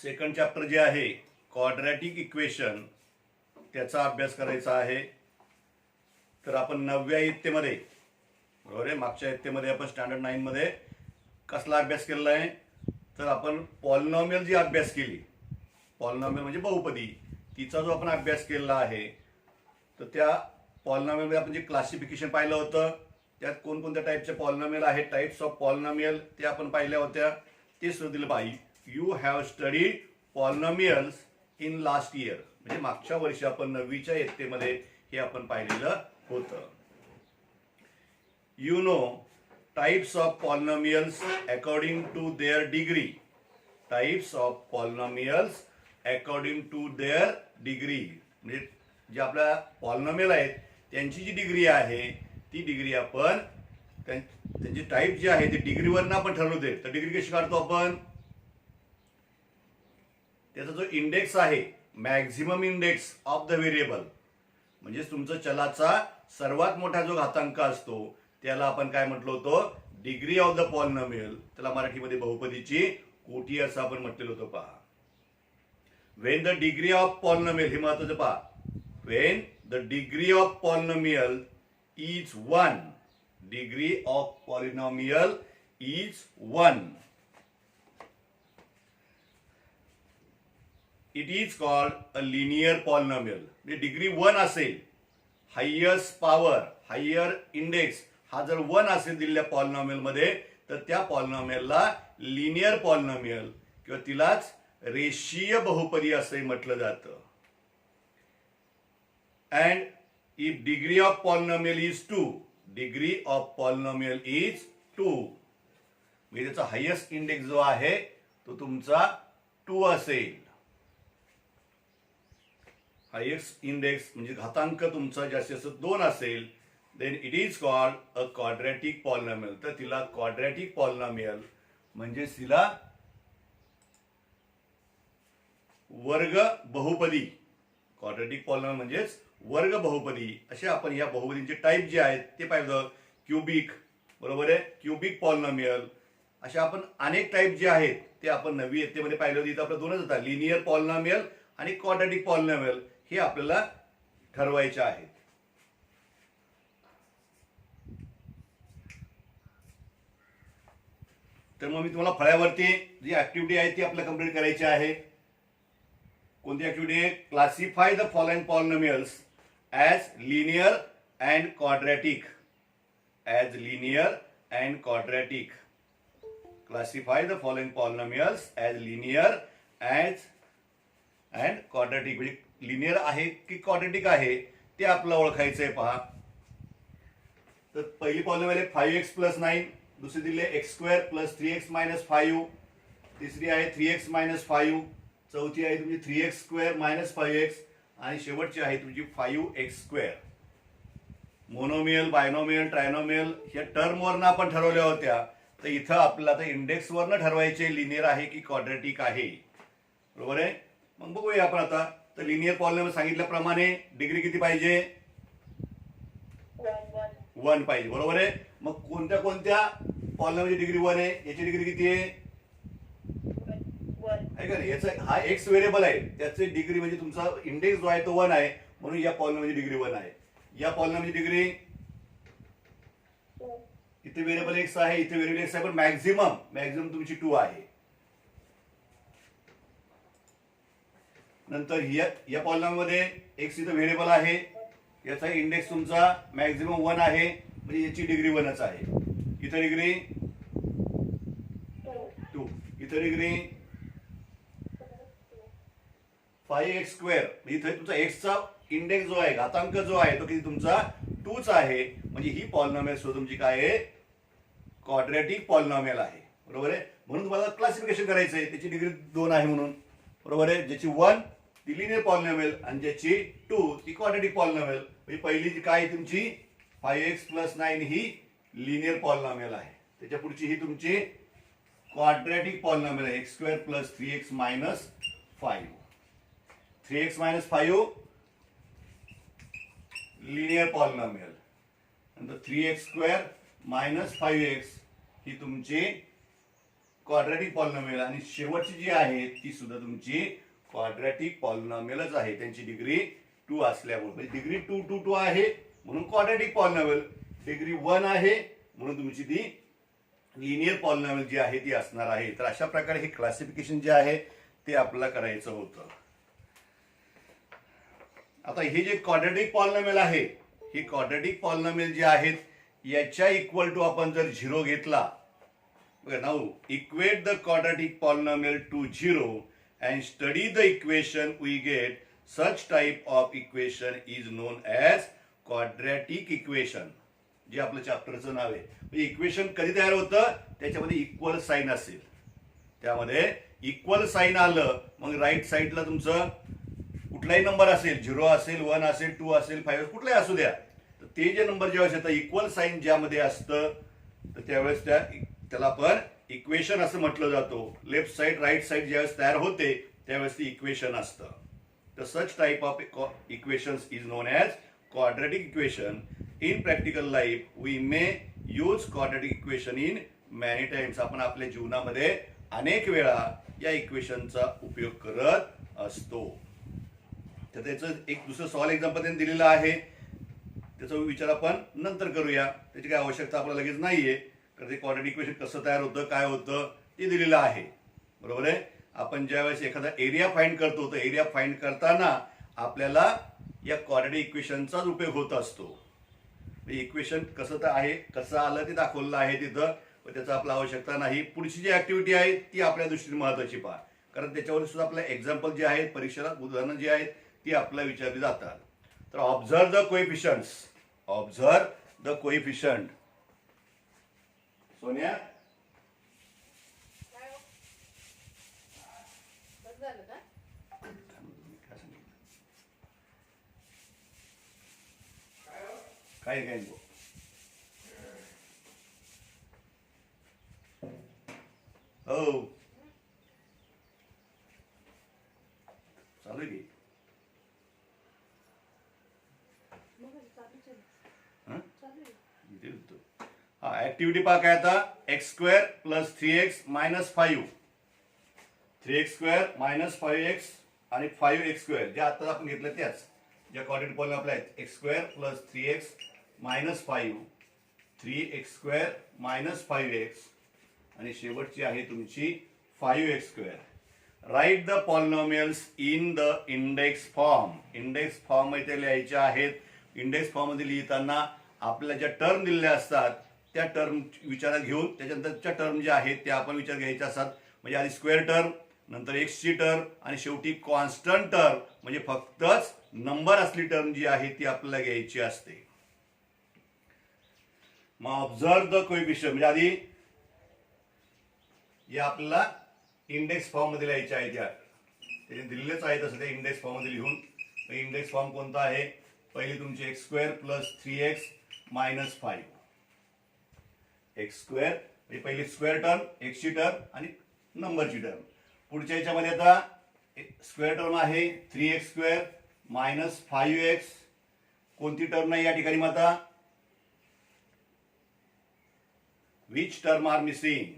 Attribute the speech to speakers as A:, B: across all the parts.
A: Second chapter जे आहे quadratic equation त्याचा अभ्यास करायचा आहे. तर आपण 9व्या इयत्तेमध्ये बरोबर आहे, मागच्या इयत्तेमध्ये आपण स्टँडर्ड 9 मध्ये कसला अभ्यास केलेला आहे, तर आपण पॉलिनॉमियल जी अभ्यास केली, पॉलिनॉमियल म्हणजे बहुपदी, तिचा जो आपण अभ्यास केलेला आहे, तर त्या पॉलिनॉमियलमध्ये आपण जे क्लासिफिकेशन पाहिलं होतं, त्यात कोणकोणत्या टाईपचे पॉलिनॉमियल आहेत, टाईप्स ऑफ पॉलिनॉमियल ते आपण पाहिल्या होत्या. ते सुद्धा दिलं पाहिजे. You have studied polynomials in last year, म्हणजे मागच्या वर्षी आपण 9वीच्या इयत्तेमध्ये हे आपण पाहिलेलं होतं. You know types of polynomials according to their degree. Types of polynomials according to their degree, म्हणजे जे आपल्या पॉलिनॉमियल आहेत त्यांची जी डिग्री आहे ती डिग्री आपण त्यांची टाईप जी आहे ती डिग्रीवरनं आपण ठरवते. तर डिग्री कशी काढतो आपण, त्याचा जो इंडेक्स आहे maximum index of the variable, म्हणजे तुमचा चलाचा सर्वात मोठा जो घातांक असतो त्याला आपण काय म्हटलं होतं, डिग्री ऑफ द पॉलिनॉमियल. त्याला मराठीमध्ये बहुपदीची कोटी असं आपण म्हटलेलं होतं. पहा, Wien the degree of polynomial, हे महत्वाचं पहा, Wien the degree of polynomial is 1, degree of polynomial is 1, it is called a linear polynomial. Degree 1 असेल, हायेस्ट पॉवर, हायर इंडेक्स हा जर 1 असेल दिलेल्या पॉलिनॉमियल मध्ये, तर त्या पॉलिनॉमियलला लिनियर पॉलिनॉमियल किंवा तिलाच रेषीय बहुपदी असे म्हटलं जातं. And if degree of polynomial is 2, degree of polynomial is 2, म्हणजे त्याचा हायेस्ट इंडेक्स जो आहे तो तुमचा 2 असेल. हायेस्ट इंडेक्स म्हणजे घातांक तुमचा जास्तीत जास्त 2 असेल, then it is called a quadratic polynomial. तर तिला क्वाड्रॅटिक पॉलिनॉमियल म्हणजे तिला वर्ग बहुपदी, क्वाड्रॅटिक पॉलिनॉमियल म्हणजेच वर्ग बहुपदी. असे आपण या बहुपदींचे टाईप जे आहेत ते पाहिलं. क्युबिक, बरोबर आहे, क्युबिक पॉलिनॉमियल, अशा आपण अनेक टाईप जे आहेत ते आपण 9वी इयत्तेमध्ये पाहिलं होतं. इथं आपलं दोनच होता, लिनियर पॉलिनॉमियल आणि क्वाड्रॅटिक पॉलिनॉमियल, हे आपल्याला ठरवायचे आहेत. तर मग मी तुम्हाला फळ्यावरती जी ऍक्टिव्हिटी आहे ती आपल्याला कंप्लीट करायची आहे. कोणती ऍक्टिव्हिटी आहे, classify the following polynomials as linear and quadratic, as linear and quadratic. Classify the following polynomials as linear and quadratic. म्हणजे लिनियर आहे की क्वाड्रॅटिक आहे ते आपल्याला ओळखायचं आहे. पहा, तर पहिली पॉलिनॉमियल आहे 5x + 9, दुसरी दिली आहे x² + 3x - 5, तिसरी आहे 3x - 5, चौथी आहे तुमची 3x² - 5x, आणि शेवटची आहे तुमची 5x². मोनोमियल, बायनोमियल, ट्रायनोमियल ह्या टर्मवरनं आपण ठरवल्या होत्या. तर इथं आपल्याला आता इंडेक्सवरनं ठरवायचे लिनियर आहे की क्वाड्रॅटिक आहे, बरोबर आहे. मग बघूया आपण आता. तर लिनियर पॉलिनॉमियल सांगितल्याप्रमाणे डिग्री किती पाहिजे, 1 पाहिजे, बरोबर आहे. मग कोणत्या कोणत्या पॉलिनॉमियलची डिग्री 1 आहे, याची डिग्री किती आहे का नाही, याचा हा एक्स व्हेरिएबल आहे, त्याची डिग्री म्हणजे तुमचा इंडेक्स जो आहे तो 1 आहे, म्हणून या पॉलिनॉमियलची डिग्री 1 आहे. या पॉलिनॉमियलची डिग्री, इथे व्हेरिएबल एक्स आहे, इथे व्हेरिएबल एक्स आहे, पण मॅक्झिमम तुमची 2 आहे. नंतर या पॉलिनॉमियलमध्ये एक्स इथं व्हेरिएबल आहे, याचा इंडेक्स तुमचा मॅक्झिमम 1 आहे, म्हणजे याची डिग्री 1च आहे. इथं डिग्री 2, इथं डिग्री 5x², इथे तुमचा एक्सचा इंडेक्स जो आहे, घातांक जो आहे तो किती तुमचा 2च आहे, म्हणजे ही पॉलिनॉमियल सुद्धा तुमची काय आहे, क्वाड्रॅटिक पॉलिनॉमियल आहे, बरोबर आहे. म्हणून तुम्हाला क्लासिफिकेशन करायचं आहे, त्याची डिग्री 2 आहे म्हणून, बरोबर आहे. ज्याची 1 ती लिनियर पॉलिनॉमियल आणि ज्याची 2 ती क्वाड्रॅटिक पॉलिनॉमियल. म्हणजे पहिली जी काय तुमची 5x + 9 ही लिनियर पॉलिनॉमियल आहे, त्याच्या पुढची ही तुमची क्वाड्रॅटिक पॉलिनॉमियल आहे, x² + 3x - 5. 3x - 5 linear polynomial, नंतर 3x² - 5x ही तुमची क्वाड्रॅटिक पॉलिनॉमियल आणि शेवटची जी आहे ती सुद्धा तुमची क्वाड्रॅटिक पॉलिनॉमियलच आहे. त्यांची डिग्री 2 असल्यामुळे म्हणजे डिग्री 2 2 2 आहे म्हणून क्वाड्रॅटिक पॉलिनॉमियल, डिग्री 1 आहे म्हणून तुमची ती लिनियर पॉलिनॉमियल जी आहे ती असणार आहे. तर अशा प्रकारे हे क्लासिफिकेशन जे आहे ते आपल्याला करायचं होतं. आता हे जे क्वाड्रॅटिक पॉलिनॉमियल आहे, हे क्वाड्रॅटिक पॉलिनॉमियल जे आहेत याच्या इक्वल टू आपण जर 0 घेतला, now equate the quadratic polynomial to 0 and study the equation we get. Such type of equation is known as quadratic equation. जे आपलं चॅप्टरचं नाव आहे. म्हणजे इक्वेशन कधी तयार होतं, त्याच्यामध्ये इक्वल साइन असेल, त्यामध्ये इक्वल साइन आलं मग राईट साईडला तुमचं कुठलाही नंबर असेल, 0 असेल, 1 असेल, 2 असेल, 5 कुठलाही असू द्या, तर ते जे नंबर ज्यावेळेस येतं इक्वल साइन ज्यामध्ये असतं तर त्यावेळेस त्याला आपण इक्वेशन असं म्हटलं जातो. लेफ्ट साइड राईट साइड ज्यावेळेस तयार होते त्यावेळेस ती इक्वेशन असतं. तर such type of equations is known as quadratic equation. In practical life we may use quadratic equation in many times. आपण आपल्या जीवनामध्ये अनेक वेळा या इक्वेशनचा उपयोग करत असतो. तर त्याचं एक दुसरं सॉल्व एक्झाम्पल त्यांनी दिलेलं आहे, त्याचा विचार आपण नंतर करूया. त्याची काय आवश्यकता आपल्याला लगेच नाहीये, कारण ते क्वाड्रॅटिक इक्वेशन कसं तयार होतं, काय होतं ते दिलेलं आहे. बरोबर आहे. आपण ज्यावेळेस एखादा एरिया फाइंड करतो तर एरिया फाइंड करताना आपल्याला या क्वाड्रॅटिक इक्वेशनचाच उपयोग होत असतो. इक्वेशन कसं तर आहे, कसं आलं ते दाखवलेलं आहे तिथं, पण त्याचा आपला आवश्यकता नाही. पुढची जी ऍक्टिव्हिटी आहे ती आपल्या दृष्टीने महत्वाची पहा, कारण त्याच्यावर सुद्धा आपल्या एक्झाम्पल जे आहेत, परीक्षेला उदाहरणं जी आहेत ती आपल्याला विचारली जातात. तर observe the coefficients. Observe the coefficient. Sonia काय काय हो चालू आहे की हा ऍक्टिव्हिटी पहा काय आता. x² + 3x - 5, 3x² - 5x आणि 5x² जे आता आपण घेतलं त्याच ज्या क्वाड्रॅटिक पॉलिनॉमियल आपल्या आहेत. x² + 3x - 5, 3x² - 5x आणि शेवटची आहे तुमची 5x². Write the polynomials in the index form. Index form मध्ये लिहायचे आहेत. इंडेक्स फॉर्म मध्ये लिहिताना आपल्याला ज्या टर्म दिलेल्या असतात त्या टर्म विचारात घेऊन त्याच्यानंतरच्या टर्म ज्या आहेत त्या आपण विचार घ्यायच्या असतात. म्हणजे आधी स्क्वेअर टर्म, नंतर एक्सची टर्म आणि शेवटी कॉन्स्टंट टर्म, म्हणजे फक्तच नंबर असली टर्म जी आहे ती आपल्याला घ्यायची असते. मग ऑब्झर्व द कोएफिशियंट म्हणजे आधी या आपल्याला इंडेक्स फॉर्म मध्ये लिहायचे आहे. त्या दिलेलेच आहे तसं त्या इंडेक्स फॉर्म मध्ये लिहून. इंडेक्स फॉर्म कोणता आहे. पहिली तुमची x² + 3x - 5, x² म्हणजे पहिली स्क्वेअर टर्म, एक्सची टर्म आणि नंबरची टर्म. पुढच्या याच्यामध्ये आता स्क्वेअर टर्म आहे 3x² - 5x. कोणती टर्म नाही या ठिकाणी. मग आता विच टर्म आर मिसिंग.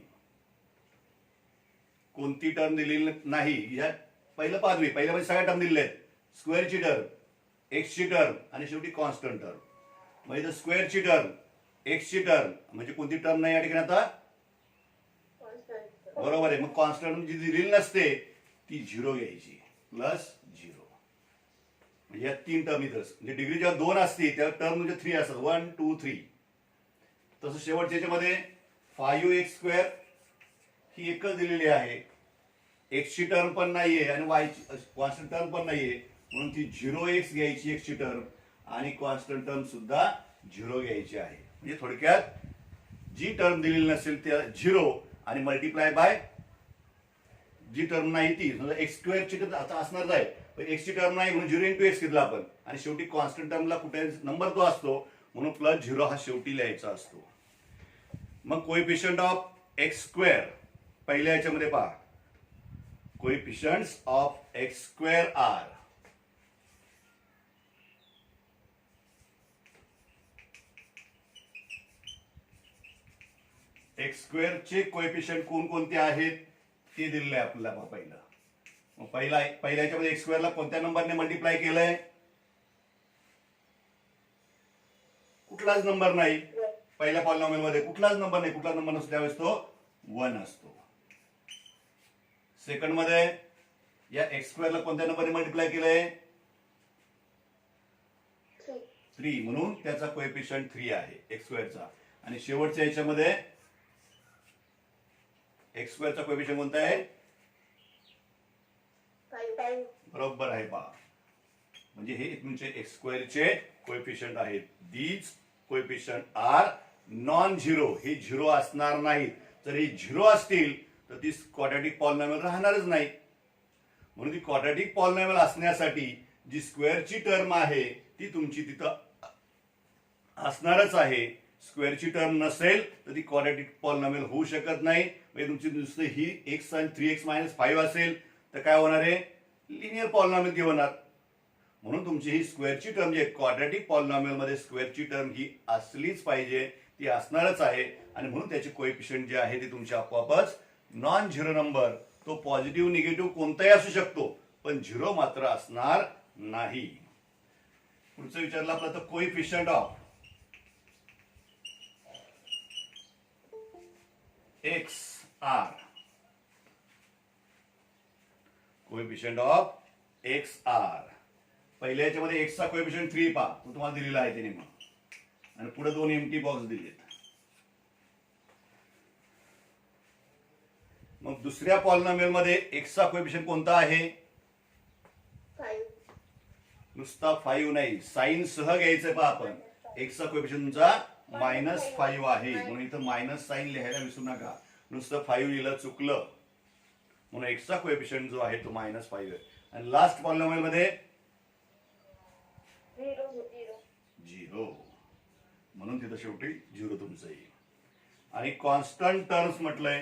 A: कोणती टर्म दिलेली नाही. या पहिलं पाचवी पहिल्यामध्ये सगळ्या टर्म दिलेल्या आहेत. स्क्वेअरची टर्म, एक्सची टर्म आणि शेवटी कॉन्स्टंट टर्म. म्हणजे स्क्वेअरची टर्म, एक्सची टर्म म्हणजे कोणती टर्म नाही या ठिकाणी आता. बरोबर आहे. मग कॉन्स्टंट जी दिलेली नसते ती 0 घ्यायची +0. म्हणजे या 3 टर्म इथं म्हणजे डिग्री जेव्हा 2 असते तेव्हा टर्म म्हणजे 3 असतात, 1 2 3. तसं शेवटच्या याच्यामध्ये 5x² ही एकच दिलेली आहे. एक्सची टर्म पण नाहीये आणि वायची कॉन्स्टंट टर्म पण नाहीये म्हणून ती 0x घ्यायची एक्सची टर्म आणि कॉन्स्टंट टर्म सुद्धा 0 घ्यायची आहे. म्हणजे थोडक्यात जी टर्म दिलेली नसेल त्या 0 आणि मल्टिप्लाय बाय जी टर्म नाही ती. समजा x² ची टर्म आता असणार आहे पण एक्सची टर्म नाही म्हणून 0 × x घेतला आपण आणि शेवटी कॉन्स्टंट टर्मला कुठे नंबर तो असतो म्हणून +0 हा शेवटी लिहायचा असतो. मग कोएफिशियंट ऑफ x² पहिल्या याच्यामध्ये पहा. Coefficients of x² are x स्क्वेअरचे कोएफिशियंट कोणकोणते आहेत ते दिलेलं आहे आपल्याला पहिलं. मग पहिल्या याच्यामध्ये एक्स स्क्वेअरला कोणत्या नंबरने मल्टिप्लाय केलंय? कुठलाच नंबर नाही. पहिल्या पॉलिनॉमियल मध्ये कुठलाच नंबर नाही. कुठला नंबर नसतो त्यावेळेस तो 1 असतो. सेकंड मध्ये या एक्स स्क्वेअरला कोणत्या नंबरने मल्टिप्लाय केलंय? 3, म्हणून त्याचा कोएफिशियंट 3 आहे एक्स स्क्वेअरचा. आणि शेवटच्या याच्यामध्ये एक्स स्क्वेअरचा कोएफिशियंट कोणता आहे?
B: 5.
A: बरोबर आहे पहा. म्हणजे हे तुमचे एक्स स्क्वेअरचे कोएफिशियंट आहेत. These coefficient are non zero. हे झिरो असणार नाहीत. जर हे झिरो असतील तर ती क्वाड्रॅटिक पॉलिनॉमियल राहणारच नाही. म्हणून ती क्वाड्रॅटिक पॉलिनॉमियल असण्यासाठी जी स्क्वेअरची टर्म आहे ती तुमची तिथं असणारच आहे. स्क्वेअरची टर्म नसेल तर ती क्वाड्रॅटिक पॉलिनॉमियल होऊ शकत नाही. म्हणजे तुमची नुसतं ही x आणि 3x-5 असेल तर काय होणार आहे? लिनियर पॉलिनॉमियल ती होणार. म्हणून तुमची ही स्क्वेअरची टर्म जी क्वाड्रॅटिक पॉलिनॉमियल मध्ये स्क्वेअरची टर्म ही असलीच पाहिजे. ती असणारच आहे. आणि म्हणून त्याचे कोएफिशियंट जे आहे ते तुमचे आपोआपच नॉन झिरो नंबर. तो पॉझिटिव्ह निगेटिव्ह कोणताही असू शकतो पण झिरो मात्र असणार नाही. पुढचं विचारलं आपलं तर coefficient of X are. Coefficient of X are. पहिल्या याच्यामध्ये एक्सचा कोएफिशियंट 3 पहा. तो तुम्हाला दिलेला आहे त्याने. मग आणि पुढे 2 एम्प्टी बॉक्स दिलेत. मग दुसऱ्या पॉलिनॉमियल मध्ये एक्सचा कोएफिशियंट कोणता आहे?
B: 5.
A: नुसता 5 नाही, साइन सह घ्यायचं पहा आपण. एक्सचा कोएफिशियंट तुमचा -5 आहे. म्हणून इथं मायनस साइन लिहायला विसरू नका. नुसतं 5 लिहिलं चुकलं. म्हणून एक्सचा कोएफिशियंट जो आहे तो -5 आहे. आणि लास्ट पॉलिनॉमियल मध्ये 0. म्हणून तिथं शेवटी 0 तुमचं येईल. आणि कॉन्स्टंट टर्म्स म्हटलंय.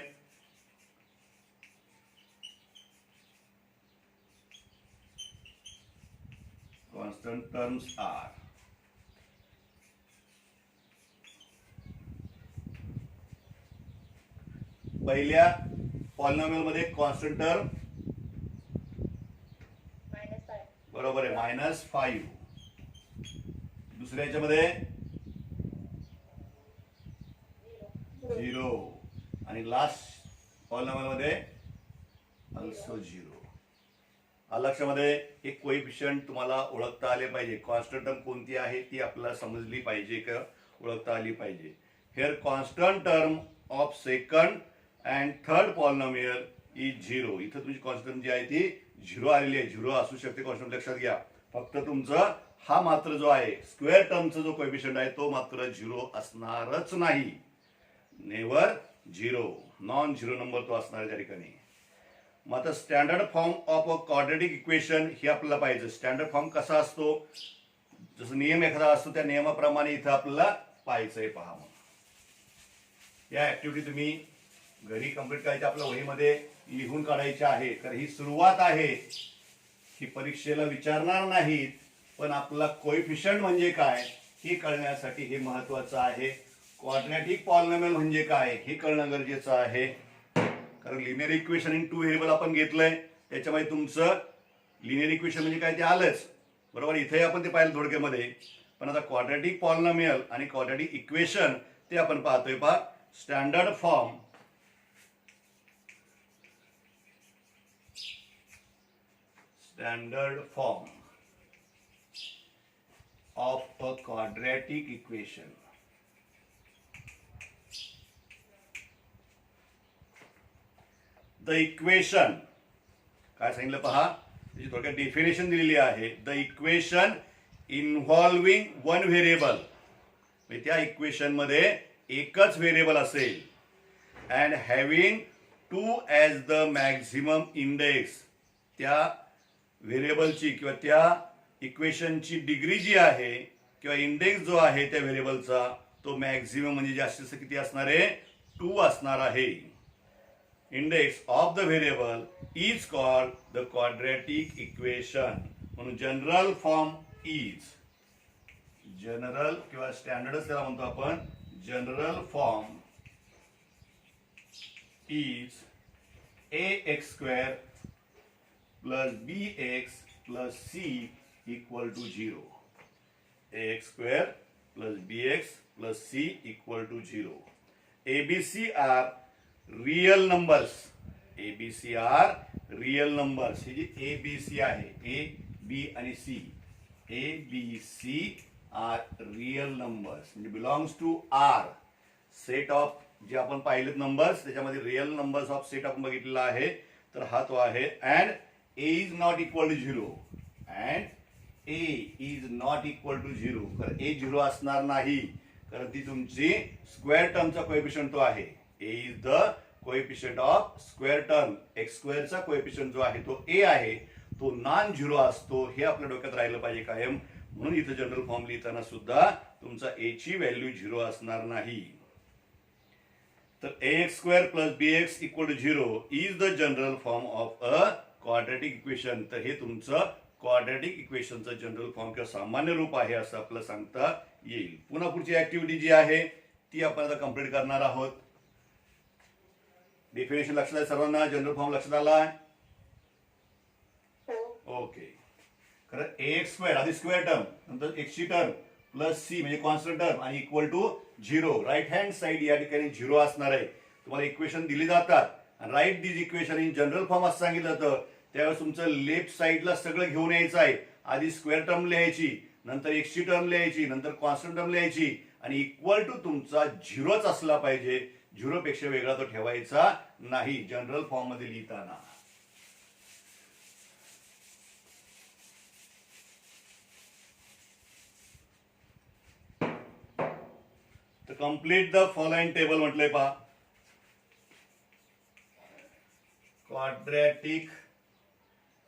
A: कॉन्स्टंट टर्म्स आर पहिल्या पॉलिनॉमियल मध्ये कॉन्स्टंट टर्म बरोबर आहे -5. दुसऱ्या याच्यामध्ये 0 आणि लास्ट पॉलिनॉमियल मध्ये ऑल्सो 0. लक्षामध्ये एक कोएफिशियंट तुम्हाला ओळखता आले पाहिजे. कॉन्स्टंट टर्म कोणती आहे ती आपल्याला समजली पाहिजे का ओळखता आली पाहिजे. Here constant term of second and third polynomial is 0. इथं तुमची कॉन्स्टंट जी आहे ती 0 आलेली आहे. 0 असू शकते कॉन्स्टंट, लक्षात घ्या. फक्त तुमचं हा मात्र जो आहे स्क्वेअर टर्मचा जो कोएफिशियंट आहे तो मात्र 0 असणारच नाही. नेव्हर 0. नॉन 0 नंबर तो असणार आहे त्या ठिकाणी. मग आता standard form of a quadratic equation हे आपल्याला पाहिजे. स्टँडर्ड फॉर्म कसा असतो? जसं नियम एखादा असतो त्या नियमाप्रमाणे इथं आपल्याला पाहायचंय. पहा मग या ऍक्टिव्हिटी तुम्ही घरी कंप्लीट करायची. आपल्या वहीमध्ये लिहून काढायची आहे. तर ही सुरुवात आहे. ही परीक्षेला विचारणार नाहीत पण आपला कोएफिशियंट म्हणजे काय हे कळण्यासाठी हे महत्वाचं आहे. क्वाड्रॅटिक पॉलिनॉमियल म्हणजे काय हे कळणं गरजेचं आहे. कारण लिनियर इक्वेशन इन 2 व्हेरिएबल आपण घेतलंय. त्याच्यामध्ये तुमचं लिनियर इक्वेशन म्हणजे काय ते आलंच बरोबर. इथे आपण ते पाहिलं थोडक्यामध्ये. पण आता क्वाड्रॅटिक पॉलिनॉमियल आणि क्वाड्रॅटिक इक्वेशन ते आपण पाहतोय. पहा standard form of a quadratic equation. The equation काय सांगितलं पहा. त्याची थोडक्यात डेफिनेशन दिलेली आहे. The equation involving one variable. म्हणजे त्या इक्वेशन मध्ये एकच व्हेरिएबल असेल. And having 2 as the maximum index. त्या व्हेरिएबलची किंवा त्या इक्वेशनची डिग्री जी आहे किंवा इंडेक्स जो आहे त्या व्हेरिएबलचा तो मॅक्झिमम म्हणजे जास्तीत जास्त किती असणार आहे? 2 असणार आहे. Index of the variable is called the quadratic equation. म्हणून जनरल फॉर्म इज जनरल किंवा स्टँडर्डच त्याला म्हणतो आपण. General form is ax square plus bx plus c equal to 0. ax square plus bx plus c equal to 0. ABC are real numbers. ABC are real numbers. ही जी ABC आहे, A, B आणि C. ABC are real numbers म्हणजे belongs to R. Set of जे आपण पाहिलेत numbers त्याच्यामध्ये real numbers of set आपण बघितलेला आहे. तर हा तो आहे. And A is not equal to 0. And A is not equal to 0. कारण A 0 असणार नाही, कारण ती तुमची स्क्वेअर टर्मचा कोएफिशियंट तो आहे. A is the coefficient of square term. X स्क्वेअरचा कोएफिशियंट जो आहे तो A आहे, तो नॉन झिरो असतो. हे आपल्या डोक्यात राहिलं पाहिजे कायम. म्हणून इथं जनरल फॉर्म लिहिताना सुद्धा तुमचा A ची व्हॅल्यू 0 असणार नाही. तर ax square plus bx equal to 0 is the general form of a quadratic equation. तर हे तुमचं क्वाड्रॅटिक इक्वेशनचं जनरल फॉर्म किंवा सामान्य रूप आहे असं आपल्याला सांगता येईल. पुन्हा पुढची ऍक्टिव्हिटी जी आहे ती आपण आता कंप्लीट करणार आहोत. डेफिनेशन लक्षात आहे सर्वांना? जनरल फॉर्म लक्षात आला? ओके. कारण ax स्क्वेअर आधी स्क्वेअर टर्म, नंतर x ची टर्म प्लस c म्हणजे कॉन्स्टंट टर्म आणि equal to 0. Right hand side या ठिकाणी 0 असणार आहे. तुम्हाला इक्वेशन दिली जातात आणि write this equation in general form असं सांगितलं जातं. त्यावेळेस तुमचं लेफ्ट साइडला सगळं घेऊन यायचं आहे. आधी स्क्वेअर टर्म लिहायची, नंतर x ची टर्म लिहायची, नंतर कॉन्स्टंट टर्म लिहायची आणि इक्वल टू तुमचा 0च असला पाहिजे. 0 पेक्षा वेगळा तो ठेवायचा नाही जनरल फॉर्म मध्ये लिहिताना. तर कंप्लीट द फॉलोइंग टेबल म्हटलंय पहा. क्वाड्रॅटिक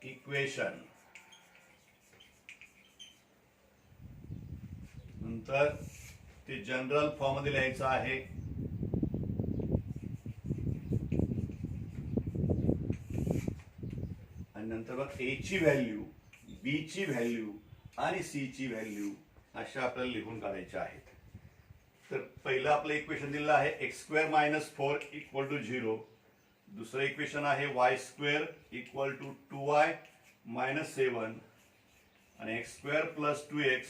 A: इक्वेशन, नंतर ते जनरल फॉर्म मध्ये लिहायचं आहे. आणि नंतर बघ A ची व्हॅल्यू, B ची व्हॅल्यू आणि C ची व्हॅल्यू अशा आपल्याला लिहून काढायच्या आहेत. तर पहिलं आपलं इक्वेशन दिलेलं आहे X square minus 4 equal to 0. दुसरं इक्वेशन आहे Y square equal to 2y minus 7 आणि X square plus 2x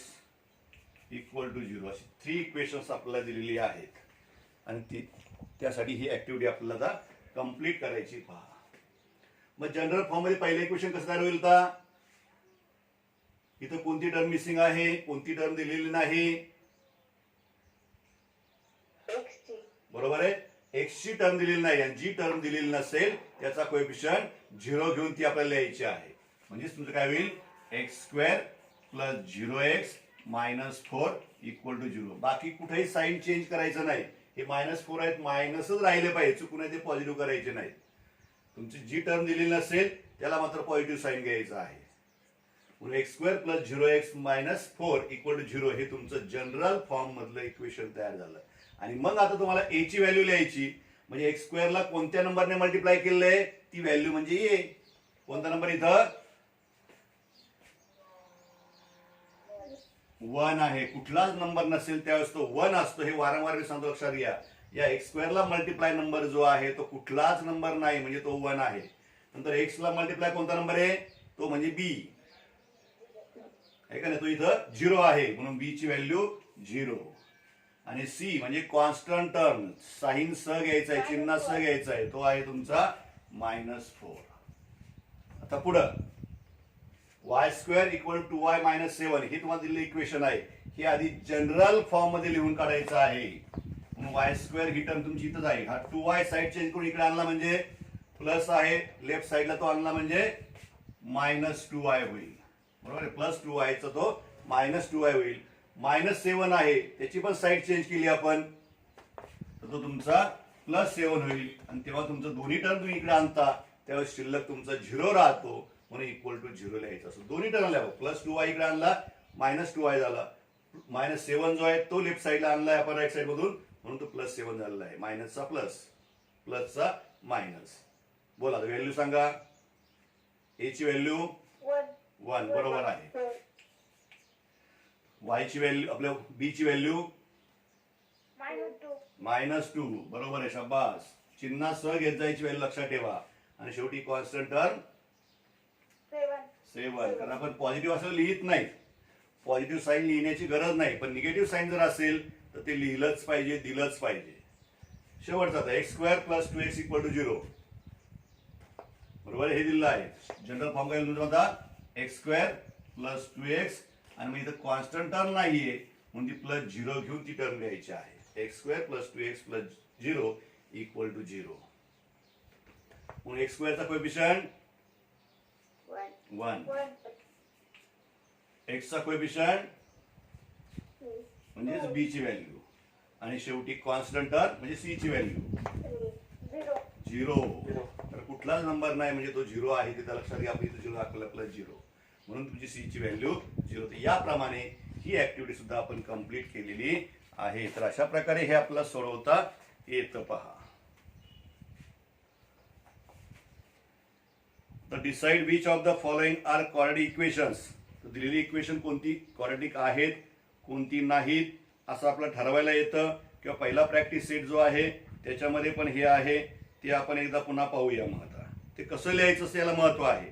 A: equal to 0. अशी 3 इक्वेशन्स आपल्याला दिलेली आहेत आणि त्यासाठी ही ऍक्टिव्हिटी आपल्याला आता कंप्लीट करायची. पहा मग जनरल फॉर्म मध्ये पहिलं इक्वेशन कसं तयार होईल? तर इथं कोणती टर्म मिसिंग आहे, कोणती टर्म दिलेली नाही? बरोबर आहे. एक्स ची टर्म दिलेली नाही आणि जी टर्म दिलेली नसेल त्याचा कोएफिशियंट 0 घेऊन ती आपल्याला लिहायची आहे. म्हणजे तुमचं काय होईल? X square plus 0x minus 4 equal to 0. बाकी कुठेही साईन चेंज करायचं नाही. हे -4 आहेत, मायनसच राहिले पाहिजे, चुकून ते पॉझिटिव्ह करायचे नाही. तुमची जी टर्म दिलेली नसेल त्याला मात्र पॉझिटिव्ह साईन घ्यायचं आहे. म्हणून X square plus 0x minus 4 equal to 0 हे तुमचं जनरल फॉर्म मधलं इक्वेशन तयार झालं. आणि मग आता तुम्हाला A ची व्हॅल्यू लिहायची. म्हणजे एक्स स्क्वेअरला कोणत्या नंबरने मल्टिप्लाय केलंय ती व्हॅल्यू म्हणजे A. कोणता नंबर इथं? 1 आहे. कुठलाच नंबर नसेल त्यावेळेस तो 1 असतो. हे वारंवार मी सांगतो, लक्षात घ्या. या एक्स स्क्वेअरला मल्टिप्लाय नंबर जो आहे तो कुठलाच नंबर नाही, म्हणजे तो 1 आहे. नंतर एक्स ला मल्टिप्लाय कोणता नंबर आहे? तो म्हणजे B आहे का नाही? तो इथं 0 आहे म्हणून B ची व्हॅल्यू 0. आणि C म्हणजे कॉन्स्टंट टर्म, साइन स घ्यायचा आहे, चिन्ह स घ्यायचा आहे, तो आहे तुमचा -4. आता पुढं Y square equal to y minus 7 हे तुम्हाला दिलेलं इक्वेशन आहे. हे आधी जनरल फॉर्म मध्ये लिहून काढायचं आहे. म्हणून वाय स्क्वेअर ही टर्म तुमची इथंच आहे. हा 2y साइड चेंज करून इकडे आणला म्हणजे प्लस आहे, लेफ्ट साइडला तो आणला म्हणजे -2y होईल. बरोबर आहे. प्लस 2y चा तो -2y होईल. -7 आहे, त्याची पण साइड चेंज केली आपण तर तो तुमचा +7 होईल. आणि तेव्हा तुमचं दोन्ही टर्म तुम्ही इकडे आणता त्यावेळेस शिल्लक तुमचा 0 राहतो म्हणून इक्वल टू 0 लिहायचं असं. दोन्ही टर्म लिहावं. +2y इकडे आणला, -2y झाला. -7 जो आहे तो लेफ्ट साइडला आणलाय आपण राईट साइड मधून म्हणून तो +7 झालेला आहे. मायनसचा प्लस, प्लसचा मायनस. बोला व्हॅल्यू सांगा. A ची व्हॅल्यू 1 बरोबर आहे. y ची व्हॅल्यू आपल्या B ची व्हॅल्यू -2 बरोबर आहे. शाबास, चिन्हासह घेत जायची व्हॅल्यू लक्षात ठेवा. आणि शेवटी कॉन्स्टंट टर्म 7. कारण आपण पॉझिटिव्ह असं लिहित नाही, पॉझिटिव्ह साईन लिहिण्याची गरज नाही, पण निगेटिव्ह साईन जर असेल तर ते लिहिलंच पाहिजे, दिलंच पाहिजे. शेवटचा x² + 2x = 0. बरोबर, हे दिलेलं आहे. जनरल फॉर्म काय तुमचा x² + 2x आणि मग इथं कॉन्स्टंट टर्म नाहीये म्हणून ती +0 घेऊन ती टर्म लिहायची आहे. x² + 2x + 0 = 0. म्हणून x² चा कोएफिशियंट 1, x चा कोएफिशियंट म्हणजे b ची व्हॅल्यू आणि शेवटी कॉन्स्टंट टर्म म्हणजे c ची व्हॅल्यू 0. तर कुठलाच नंबर नाही म्हणजे तो 0 आहे, ते लक्षात घ्या. आपण इथे 0 दाखवला +0 म्हणून तुमची c ची व्हॅल्यू 0. तर याप्रमाणे ही ऍक्टिव्हिटी सुद्धा आपण कंप्लीट केलेली आहे. तर अशा प्रकारे हे आपल्याला सोडवता येतं. पहा, तर decide which of the following are quadratic equations. तर दिलेली इक्वेशन कोणती क्वाड्रॅटिक आहेत, कोणती नाहीत असं आपल्याला ठरवायला येतं. किंवा पहिला प्रॅक्टिस सेट जो आहे त्याच्यामध्ये पण हे आहे, ते आपण एकदा पुन्हा पाहूया. मग आता ते कसं लिहायचं असं याला महत्व आहे.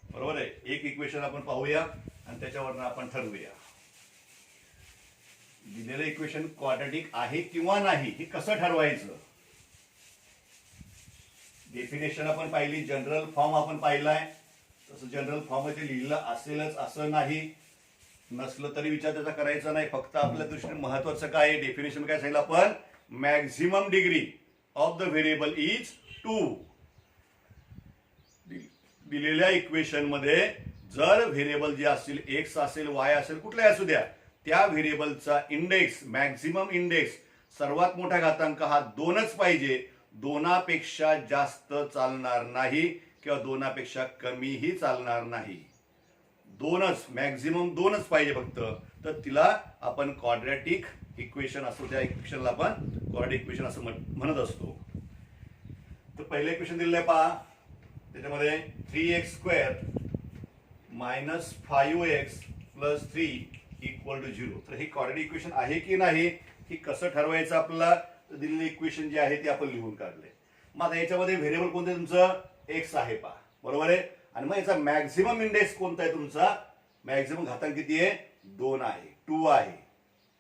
A: बरोबर आहे, एक इक्वेशन आपण पाहूया आणि त्याच्यावरनं आपण ठरवूया दिलेलं इक्वेशन क्वाड्रॅटिक आहे किंवा नाही हे कसं ठरवायचं. डेफिनेशन आपण पाहिली, जनरल फॉर्म आपण पाहिलाय. तसं जनरल फॉर्म मध्ये लिहिलं असेलच असं नाही, नसलं तरी विचार त्याचा करायचा नाही. फक्त आपल्या दृष्टीने महत्वाचं काय आहे, डेफिनेशन काय सांगितलं आपण, maximum degree of the variable is 2. दिलेल्या इक्वेशन मध्ये जर व्हेरिएबल जे असतील एक्स असेल, वाय असेल, कुठलाही असू द्या, त्या व्हेरिएबलचा इंडेक्स, मॅक्झिमम इंडेक्स, सर्वात मोठा घातांक हा 2च पाहिजे. 2पेक्षा जास्त चालणार नाही किंवा 2पेक्षा कमीही चालणार नाही. 2च, मॅक्झिमम 2च पाहिजे फक्त. तर तिला आपण क्वाड्रॅटिक इक्वेशन असतो, त्या इक्वेशनला आपण क्वाड्रॅटिक इक्वेशन असं म्हणत असतो. तर पहिलं इक्वेशन दिलेलं आहे पहा, त्याच्यामध्ये 3x² - 5x + 3 = 0. तर हे क्वाड्रॅटिक इक्वेशन आहे की नाही हे कसं ठरवायचं आपल्याला. दिलेले इक्वेशन जे आहे ते आपण लिहून काढले. मग आता याच्यामध्ये व्हेरिएबल कोणतं तुमचं x आहे पहा, बरोबर आहे. आणि मग याचा मॅक्झिमम इंडेक्स कोणता आहे तुमचा, मॅक्झिमम घातांक किती आहे, 2 आहे, 2 आहे,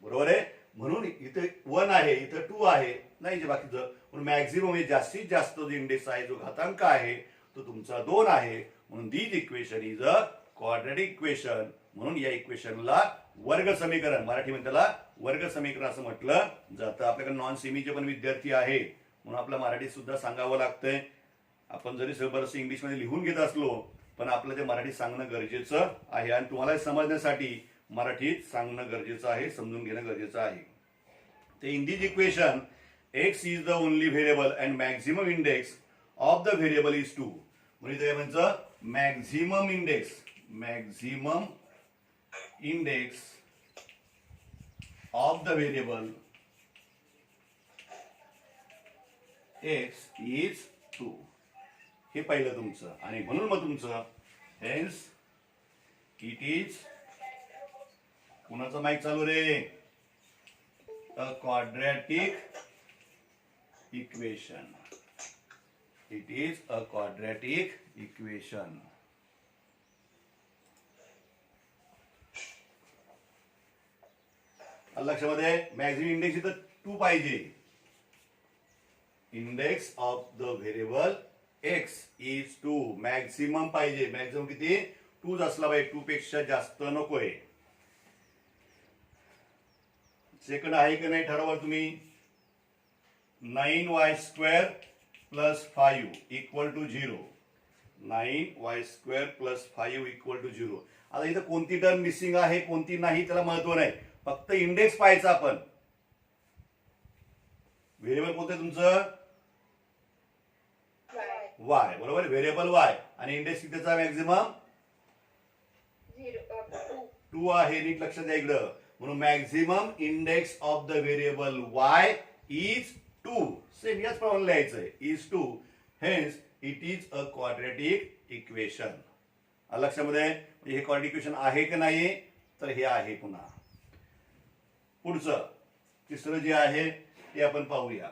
A: बरोबर आहे. म्हणून इथे 1 आहे, इथं 2 आहे, नाही जे बाकीचं. म्हणून मॅक्झिमम हे जास्तीत जास्त जो इंडेक्स आहे, जो घातांक आहे तो तुमचा 2 आहे. म्हणून this equation is a quadratic equation. म्हणून या इक्वेशनला वर्ग समीकरण, मराठीमध्ये त्याला वर्ग समीकरण असं म्हटलं जातं. आपल्याकडे नॉन सेमीचे पण विद्यार्थी आहे म्हणून आपल्या मराठीत सुद्धा सांगावं लागतंय. आपण जरी बरंच इंग्लिशमध्ये लिहून घेत असलो पण आपलं ते मराठीत सांगणं गरजेचं आहे आणि तुम्हाला समजण्यासाठी मराठीत सांगणं गरजेचं आहे, समजून घेणं गरजेचं आहे. ते in this equation x is the only variable and maximum index of the variable is 2. म्हणजे ते म्हणजे maximum index, maximum index of the variable x is 2. हे पहिलं तुमचं. आणि म्हणून मग तुमचं हेन्स इट इज, कुणाचं माईक चालू रे, a quadratic equation. It is a quadratic equation. लक्षामध्ये मॅक्झिमम इंडेक्स इथं 2 पाहिजे. Index of the variable x is 2. Maximum पाहिजे, मॅक्झिमम किती, 2च असला पाहिजे, 2 पेक्षा जास्त नकोय. सेकंड आहे की नाही ठरवा तुम्ही. 9y² + 5 = 0. 9y² + 5 = 0. आता इथं कोणती टर्म मिसिंग आहे कोणती नाही त्याला महत्व नाही, फक्त इंडेक्स पाहायचा आपण. व्हेरिएबल कोणतं तुमचं, y, बरोबर. व्हेरिएबल y आणि इंडेक्स कितीचा मॅक्झिमम 2 आहे. नीट लक्षात द्या इकडं. म्हणून maximum index of the variable y is 2. Same याच प्रमाणे लिहायचंय, is 2. Hence it is a quadratic equation. लक्षामध्ये हे क्वाड्रॅटिक इक्वेशन आहे की नाही, तर हे आहे. पुन्हा पुढचं तिसरं जे आहे ते आपण पाहूया.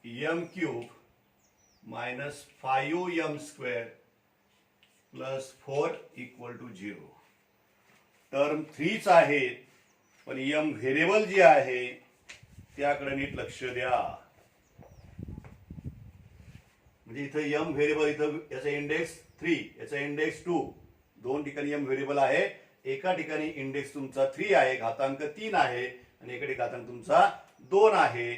A: M cube minus 5m square plus 4 equal to 0. Term 3च आहे, पण यम व्हेरिएबल जी आहे त्याकडे नीट लक्ष द्या. म्हणजे इथं यम व्हेरिएबल, इथं याचा इंडेक्स 3, याचा इंडेक्स 2, दोन ठिकाणी यम व्हेरिएबल आहे. एका ठिकाणी इंडेक्स तुमचा 3 आहे, घातांक 3 आहे, आणि एका ठिकाणी घातांक तुमचा 2 आहे.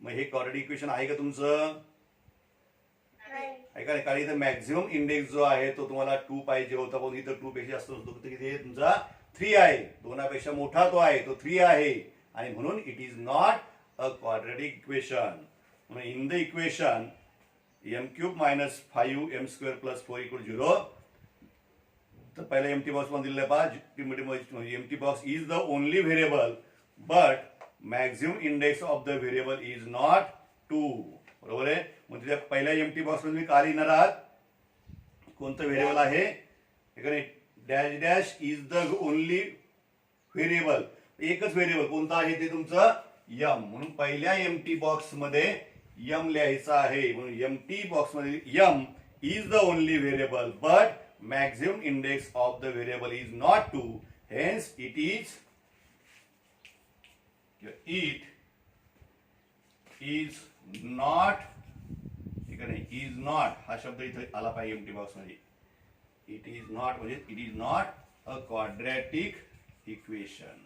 A: मग हे क्वाड्रॅटिक इक्वेशन आहे का तुमचं? ऐका कारण इथं मॅक्झिमम इंडेक्स जो आहे तो तुम्हाला 2 पाहिजे होता, पण इथं 2 पेक्षा जास्त होतो. इथे तुमचा 3 आहे, 2 पेक्षा मोठा तो आहे, तो 3 आहे, आणि म्हणून it is not a quadratic equation. म्हणून in the equation M cube minus 5m square plus 4 equal 0. तर पहिला एम्प्टी बॉक्स मध्ये दिलेला पहा, empty box is the only variable but maximum index of the variable is not 2. बरोबर आहे. मग तिथे पहिल्या एम्प्टी बॉक्स मध्ये काय लिहिणार आहात? कोणतं व्हेरिएबल आहे? Dash dash is the only variable. एकच व्हेरिएबल कोणतं आहे ते तुमचं यम. म्हणून पहिल्या एम्प्टी बॉक्स मध्ये यम लिहायचं आहे. म्हणून एम्प्टी बॉक्स मध्ये M is the only variable but maximum index of the variable is not 2, hence it is not, is not हा शब्द इथे आला पाहिजे एम्प्टी बॉक्स मध्ये. इट इज नॉट म्हणजे it is not a quadratic equation.